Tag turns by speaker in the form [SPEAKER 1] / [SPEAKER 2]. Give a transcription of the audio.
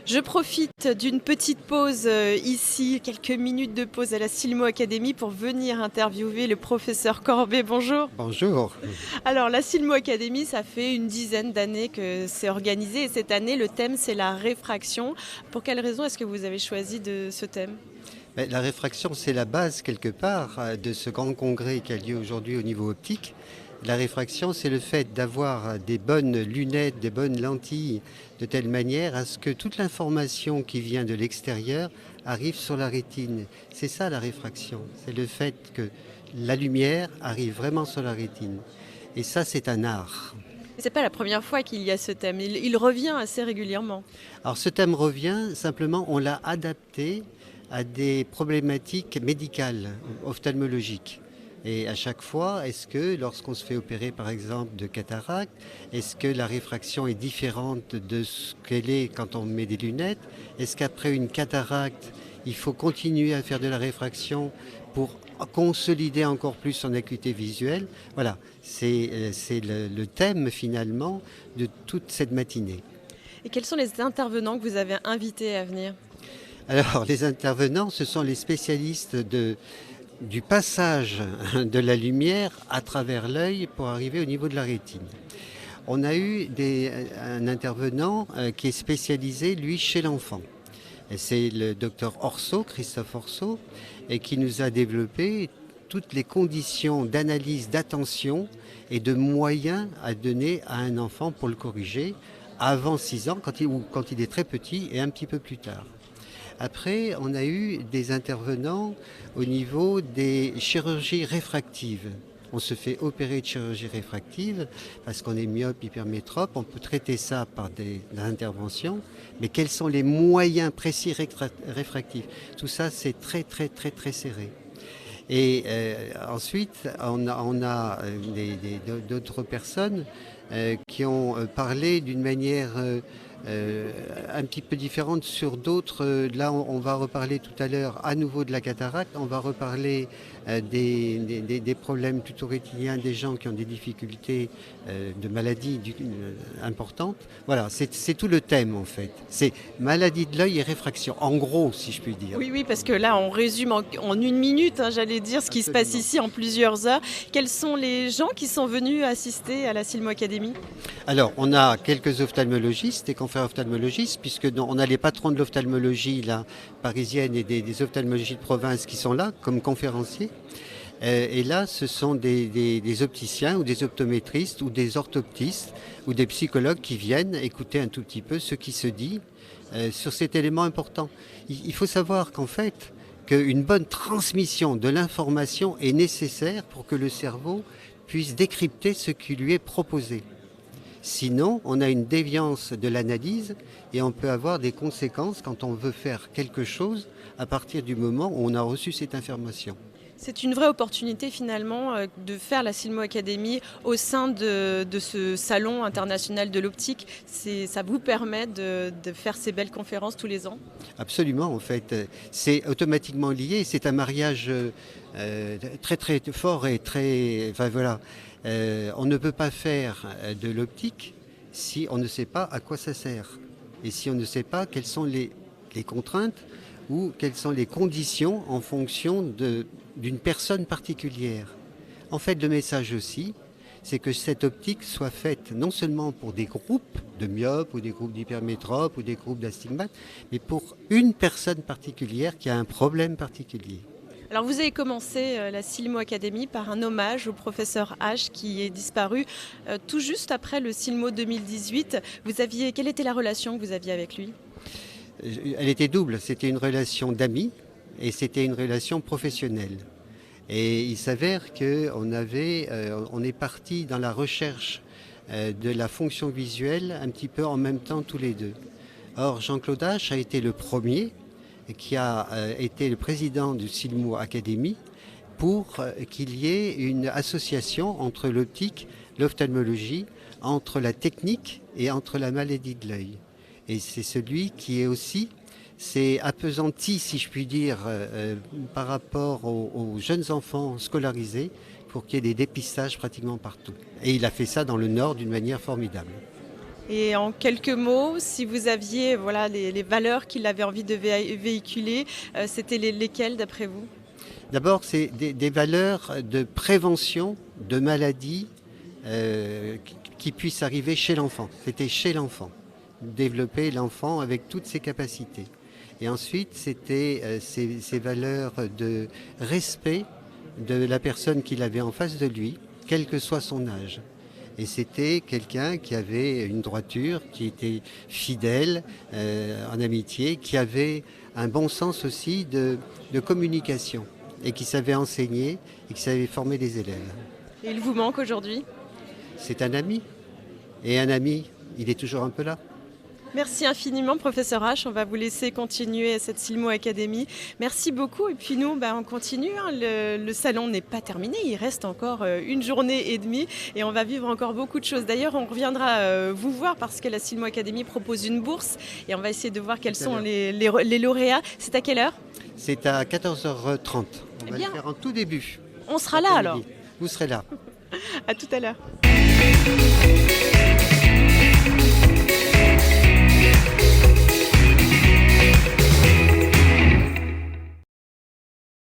[SPEAKER 1] Je profite d'une petite pause ici, quelques minutes de pause à la Silmo Academy pour venir interviewer le professeur Corbet. Bonjour.
[SPEAKER 2] Bonjour.
[SPEAKER 1] Alors la Silmo Academy, ça fait une dizaine d'années que c'est organisé et cette année le thème c'est la réfraction. Pour quelle raison est-ce que vous avez choisi ce thème ?
[SPEAKER 2] La réfraction, c'est la base quelque part de ce grand congrès qui a lieu aujourd'hui au niveau optique. La réfraction, c'est le fait d'avoir des bonnes lunettes, des bonnes lentilles, de telle manière à ce que toute l'information qui vient de l'extérieur arrive sur la rétine. C'est ça la réfraction, c'est le fait que la lumière arrive vraiment sur la rétine. Et ça, c'est un art.
[SPEAKER 1] C'est pas la première fois qu'il y a ce thème, il revient assez régulièrement.
[SPEAKER 2] Alors ce thème revient, simplement on l'a adapté à des problématiques médicales, ophtalmologiques. Et à chaque fois, est-ce que lorsqu'on se fait opérer par exemple de cataracte, est-ce que la réfraction est différente de ce qu'elle est quand on met des lunettes ? Est-ce qu'après une cataracte, il faut continuer à faire de la réfraction pour consolider encore plus son acuité visuelle ? Voilà, c'est le thème finalement de toute cette matinée.
[SPEAKER 1] Et quels sont les intervenants que vous avez invités à venir ?
[SPEAKER 2] Alors, les intervenants, ce sont les spécialistes du passage de la lumière à travers l'œil pour arriver au niveau de la rétine. On a eu un intervenant qui est spécialisé, lui, chez l'enfant. Et c'est le docteur Orso, Christophe Orso, et qui nous a développé toutes les conditions d'analyse, d'attention et de moyens à donner à un enfant pour le corriger avant 6 ans, quand il est très petit et un petit peu plus tard. Après, on a eu des intervenants au niveau des chirurgies réfractives. On se fait opérer de chirurgie réfractive parce qu'on est myope, hypermétrope. On peut traiter ça par des interventions. Mais quels sont les moyens précis réfractifs ? Tout ça, c'est très, très, très, très serré. Et ensuite, on a d'autres personnes qui ont parlé d'une manière un petit peu différente sur d'autres. Là, on va reparler tout à l'heure à nouveau de la cataracte. On va reparler des problèmes plutôt rétiniens, des gens qui ont des difficultés de maladies importantes. Voilà, c'est tout le thème en fait. C'est maladie de l'œil et réfraction, en gros, si je puis dire.
[SPEAKER 1] Oui, parce que là, on résume en une minute, j'allais dire, ce qui se passe ici en plusieurs heures. Quels sont les gens qui sont venus assister à la Silmo Academy ?
[SPEAKER 2] Alors, on a quelques ophtalmologistes et confrères ophtalmologistes, puisque on a les patrons de l'ophtalmologie là, parisienne et des ophtalmologies de province qui sont là comme conférenciers. Et là, ce sont des opticiens ou des optométristes ou des orthoptistes ou des psychologues qui viennent écouter un tout petit peu ce qui se dit sur cet élément important. Il faut savoir qu'en fait, qu'une bonne transmission de l'information est nécessaire pour que le cerveau puisse décrypter ce qui lui est proposé. Sinon, on a une déviance de l'analyse et on peut avoir des conséquences quand on veut faire quelque chose à partir du moment où on a reçu cette information.
[SPEAKER 1] C'est une vraie opportunité finalement de faire la Silmo Academy au sein de ce salon international de l'optique. Ça vous permet de faire ces belles conférences tous les ans ?
[SPEAKER 2] Absolument, en fait. C'est automatiquement lié. C'est un mariage très très fort et très... Enfin voilà. On ne peut pas faire de l'optique si on ne sait pas à quoi ça sert. Et si on ne sait pas quelles sont les contraintes ou quelles sont les conditions en fonction d'une personne particulière. En fait, le message aussi, c'est que cette optique soit faite non seulement pour des groupes de myopes ou des groupes d'hypermétropes ou des groupes d'astigmates, mais pour une personne particulière qui a un problème particulier.
[SPEAKER 1] Alors vous avez commencé la Silmo Academy par un hommage au professeur H qui est disparu tout juste après le Silmo 2018. Quelle était la relation que vous aviez avec lui ?
[SPEAKER 2] Elle était double, c'était une relation d'amis et c'était une relation professionnelle. Et il s'avère qu'on est parti dans la recherche de la fonction visuelle un petit peu en même temps tous les deux. Or, Jean-Claude H a été le premier qui a été le président du Silmo Academy pour qu'il y ait une association entre l'optique, l'ophtalmologie, entre la technique et entre la maladie de l'œil. Et c'est celui qui est aussi, c'est appesanti, si je puis dire, par rapport aux jeunes enfants scolarisés pour qu'il y ait des dépistages pratiquement partout. Et il a fait ça dans le Nord d'une manière formidable.
[SPEAKER 1] Et en quelques mots, si vous aviez les valeurs qu'il avait envie de véhiculer, c'était lesquelles d'après vous?
[SPEAKER 2] D'abord, c'est des valeurs de prévention de maladies qui puissent arriver chez l'enfant. C'était chez l'enfant, développer l'enfant avec toutes ses capacités. Et ensuite, c'était ces valeurs de respect de la personne qu'il avait en face de lui, quel que soit son âge. Et c'était quelqu'un qui avait une droiture, qui était fidèle en amitié, qui avait un bon sens aussi de communication et qui savait enseigner et qui savait former des élèves.
[SPEAKER 1] Et il vous manque aujourd'hui?
[SPEAKER 2] C'est un ami. Et un ami, il est toujours un peu là.
[SPEAKER 1] Merci infiniment, professeur H. On va vous laisser continuer cette Silmo Academy. Merci beaucoup. Et puis nous, on continue. Le salon n'est pas terminé. Il reste encore une journée et demie et on va vivre encore beaucoup de choses. D'ailleurs, on reviendra vous voir parce que la Silmo Academy propose une bourse et on va essayer de voir quels sont les lauréats. C'est à quelle heure?
[SPEAKER 2] C'est à 14h30. On va le faire en tout début.
[SPEAKER 1] On sera là alors.
[SPEAKER 2] Vous serez là.
[SPEAKER 1] À tout à l'heure.